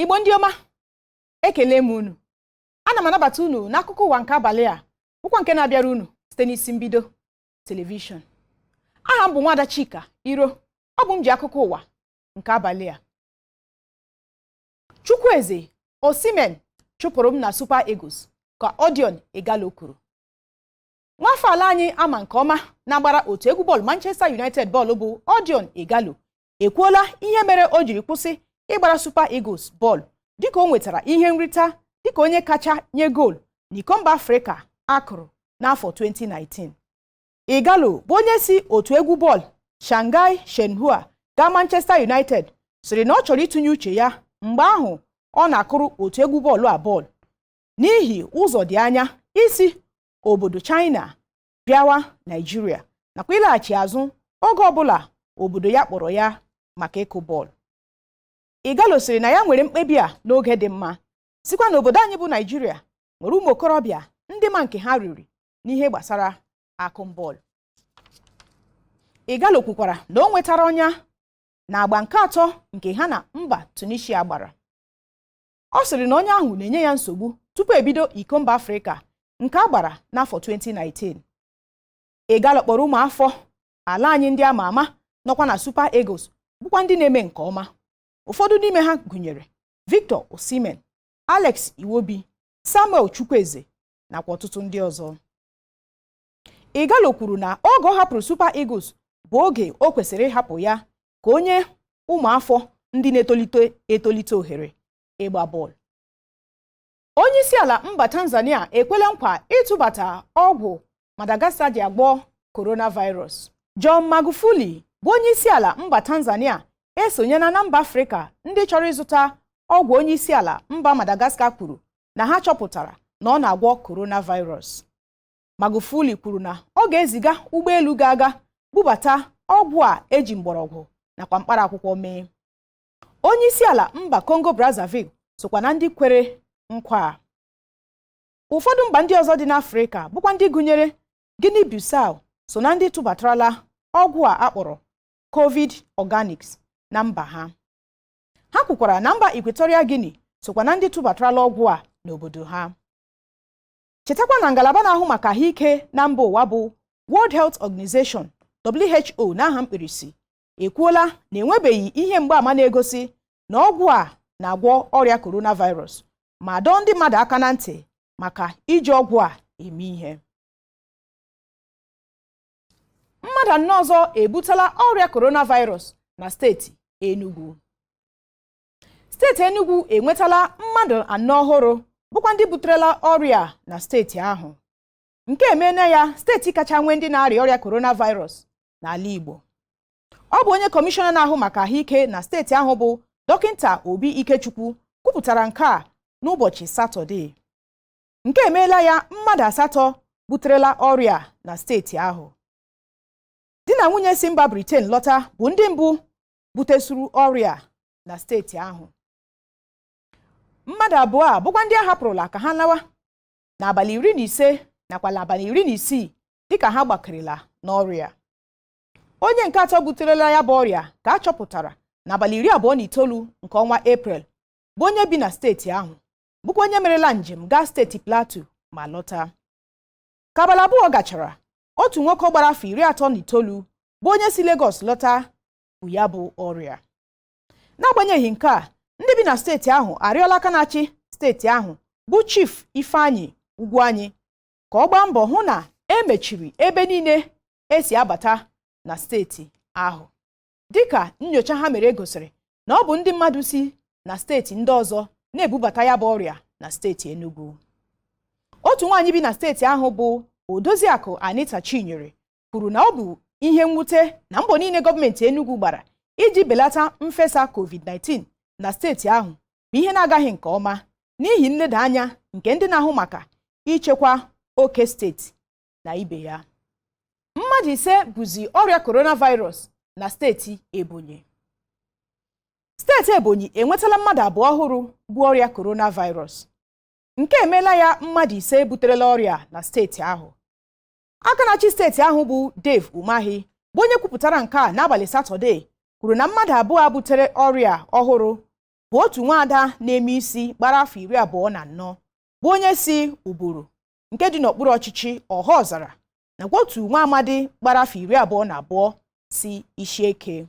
Igbo ndị ọma, ekele m unu. Ana m anabata unu n'akụkọ ụwa nke abalị a, bụkwa nke na-abịara unu site n'isi mbido telivishọn. Aha m bụ Nwada Chika Iro, ọ bụ m ji akụkọ ụwa nke abalị a. Chukwueze Osimen chụpụrụ m na Super Eagles ka Odion Igalo kwuru. Nwafọ ala anyị ama nke ọma na-agbara otu egwu bọọlụ Manchester United bọọlụ bụ Odion Igalo ekwuola ihe mere o jiri kwụsị ịgbara Super Eagles bọọlụ dịka o nwetara ihe nrita dịka onye kacha nye goolu n'iko mba Afrịka akụrụ n'afọ 2019. Igalo bụ onye si otu egwu bọọlụ Shanghai Shenhua gaa Manchester United sịrị na ọ chọrọ ịtụnye uche ya mgbe ahụ ọ na-akụrụ otu egwu bọọlụ a bọọlụ n'ihi ụzọ dị anya isi obodo China bịawa Nigeria nakwa ịlaghachi azụ oge ọbụla obodo ya kpọrọ ya maka ịkụ bọọlụ. Igalo sịrị na ya nwere mkpebi a n'oge dị mma, sikwa na obodo anyị bụ Nigeria nwere ụmụ okorobịa ndị ma nke ha riri n'ihe gbasara akụm bọọlụ. Igalo kwukwara na o nwetara ọnya na agba nke atọ nke ha na mba Tunisia gbara. Ọ sịrị na onye ahụ na-enye ya nsogbu tupu ebido iko mba Afrịka nke a gbara n'afọ 2019. Igalo kpọrọ ụmụ afọ ala anyị ndị ama ama nọkwa na Super Eagles bụkwa ndị na-eme nke ọma. Ụfọdụ n'ime ha gụnyere Victor Osimhen, Alex Iwobi, Samuel Chukwueze nakwa ọtụtụ ndị ọzọ. Igalo kwuru na oge ọ hapụrụ Super Eagles bụ oge o kwesịrị ịhapụ ya ka onye ụmụafọ ndị na-etolite etolite ohere ịgba bọọlụ. Onye isi ala mba Tanzania ekwela nkwa ịtụbata ọgwụ Madagascar ji agwọ coronavirus. John Magufuli bụ onye isi ala mba Tanzania esonyela na mba Afrịka ndị chọrọ ịzụta ọgwụ onye isi ala mba Madagascar kwuru na ha chọpụtara na ọ na-agwọ coronavirus. Magufuli kwuru na ọ ga-eziga ụgbọelu ga-aga bubata ọgwụ a eji mgbọrọgwụ nakwa mkpara akwụkwọ mee. Onye isi ala mba Congo Brazzaville sokwa na ndị kwere nkwa a. Ụfọdụ mba ndị ọzọ dị n'Afrịka bụkwa ndị gụnyere Guinea Bissau so na ndị tụbatarala ọgwụ a akpọrọ COVID Organics na mba ha. Ha kwukwara na mba Equatorial Guinea sokwa na ndị tụbatarala ọgwụ a n'obodo ha. Chetakwa na ngalaba na-ahụ maka ahụike na mba ụwa bụ World Health Organization WHO n'aha mkpirisi ekwuola na enwebeghị ihe mgbaama na-egosi na ọgwụ a na-agwọ ọrịa coronavirus ma dọọ ndị mmadụ aka na ntị maka iji ọgwụ a eme ihe. Mmadụ anọ ọzọ ebutela ọrịa coronavirus na steeti Enugwu. Steeti Enugwu enwetala mmadụ anọ ọhụrụ bụkwa ndị buterela ọrịa na steeti ahụ. Nke emeela ya steeti kacha nwee ndị na-arịa ọrịa coronavirus n'ala Igbo. Ọ bụ onye kọmishọna na-ahụ maka ahụike na steeti ahụ bụ Dọkịta Obi Ikechukwu kwupụtara nke a n'ụbọchị Satọde. Nke emeela ya mmadụ asatọ buterela ọrịa na steeti ahụ. Di na nwunye si mba Britain lọta bụ ndị mbụ butesuru ọrịa na steeti ahụ. Mmadụ abụọ a bụkwa ndị a hapụrụla ka ha lawa n'abalị 15 nakwa n'abalị 16 dịka ha gbakọrịla n'ọrịa. Onye nke atọ buterela ya bụ ọrịa ka a chọpụtara n'abalị 29 nke ọnwa Eprel bụ onye bi na steeti ahụ, bụkwa onye merela njem gaa steeti Plateau ma lọta. Ka abalị abụọ gachara, otu nwoke gbara afọ 39 bụ onye si Lagos lọta bụ ya bụ ọrịa. N'agbanyeghị nke a, ndị bi na steeti ahụ arịọla aka na-achị steeti ahụ bụ Chief Ifeanyi Ugwuanyi ka ọ gbaa mbọ hụ na emechiri ebe niile esi abata na steeti ahụ, dịka nnyocha ha mere gosiri na ọ bụ ndị mmadụ si na steeti ndị ọzọ na-ebubata ya bụ ọrịa na steeti Enugu. Otu nwaanyị bi na steeti ahụ bụ Odoziakụ Anita Chinyere kwuru na ọ bụ ihe mwute na mbọ niile gọọmenti Enugu gbara iji belata mfesa COVID-19 na steeti ahụ bụ ihe na-agaghị nke ọma n'ihi nleda anya nke ndị na-ahụ maka ichekwa oke steeti na ibe ya. Mmadụ 5 buzi ọrịa coronavirus na steeti Ebonyi. Steeti Ebonyi enwetala mmadụ 2 ọhụrụ bụ ọrịa coronavirus. Nke emeela ya mmadụ 5 buterela ọrịa na steeti ahụ. Aka na-achị steeti ahụ bụ Dave Umahi bụ onye kwupụtara nke a n'abalị Satọde kwuru na mmadụ 2 butere ọrịa ọhụrụ bụ otu nwaada na-eme isi gbara afọ 24 bụ onye si Uburu nke dị n'okpuru ọchịchị Ọhaọzara nakwa otu nwa amadi gbara afọ 22 si Ishieke.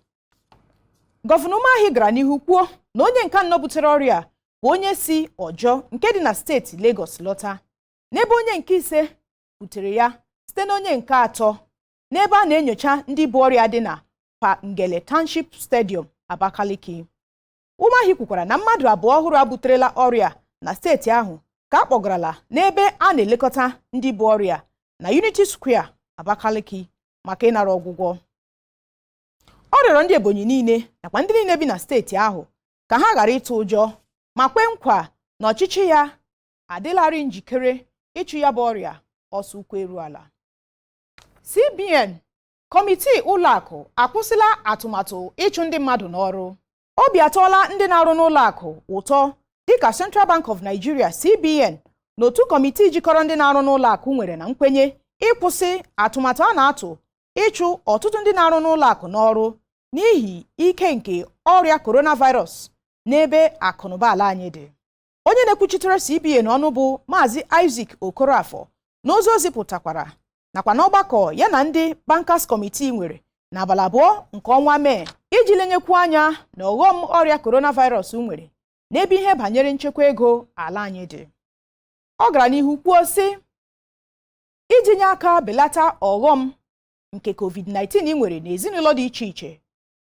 Gọvanọ Umahi gara n'ihu kwuo na onye nke anọ butere ọrịa bụ onye si Ọjọ nke dị na steeti Lagos lọta, n'ebe onye nke ise butere ya site na onye nke atọ n'ebe a na-enyocha ndị bụ ọrịa dị na Pangele Township Stadium, Abakaliki. Umahi kwukwara na mmadụ abụọ ọhụrụ a buterela ọrịa na steeti ahụ ka a kpọgarala n'ebe a na-elekọta ndị bụ ọrịa na Unity Square, Abakaliki maka ịnara ọgwụgwọ. Ọ rịọrọ ndị Ebonyi niile nakwa ndị niile bi na steeti ahụ ka ha ghara ịtụ ụjọ ma kwe nkwa na ọchịchị ya adịlarị njikere ịchụ ya bụ ọrịa ọsọ ụkwụ eru ala. CBN Kọmitii ụlọakụ akwụsịla atụmatụ ịchụ ndị mmadụ n'ọrụ. Obi atọọla ndị na-arụ n'ụlọakụ ụtọ dịka Central Bank of Nigeria CBN na otu kọmitii jikọrọ ndị na-arụ n'ụlọakụ nwere na nkwenye ịkwụsị atụmatụ a na-atụ ịchụ ọtụtụ ndị na-arụ n'ụlọakụ n'ọrụ n'ihi ike nke ọrịa coronavirus n'ebe akụnụba ala anyị dị. Onye na-ekwuchitere CBN ọnụ bụ Maazị Isaac Okorafọ n'ozi o zipụtakwara nakwa n'ọgbakọ ya na ndị Bankers Committee nwere n'abalị 2 nke ọnwa Mee iji lenyekwu anya na ọghọm ọrịa coronavirus nwere n'ebe ihe banyere nchekwa ego ala anyị dị. Ọ gara n'ihu kwuo sị iji nye aka belata ọghọm nke COVID-19 nwere n'ezinụlọ dị iche iche,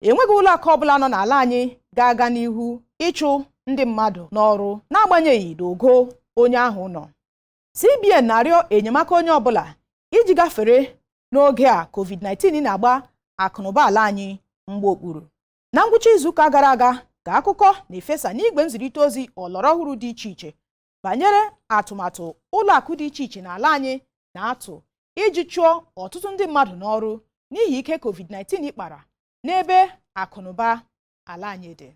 enweghị ụlọakụ ọbụla nọ n'ala anyị ga-aga n'ihu ịchụ ndị mmadụ n'ọrụ n'agbanyeghị n'ogo onye ahụ nọ. CBN na-arịọ enyemaka onye ọbụla iji gafere n'oge a COVID-19 na-agba akụnụba ala anyị mgbe okpuru. Na ngwụcha izuụka gara aga ka akụkọ na-efesa n'igwe nzirịta ozi ọlọrọ ọhụrụ dị iche iche banyere atụmatụ ụlọakụ dị iche iche n'ala anyị na-atụ iji chụọ ọtụtụ ndị mmadụ n'ọrụ n'ihi ike COVID-19 kpara n'ebe akụnụba ala anyị dị.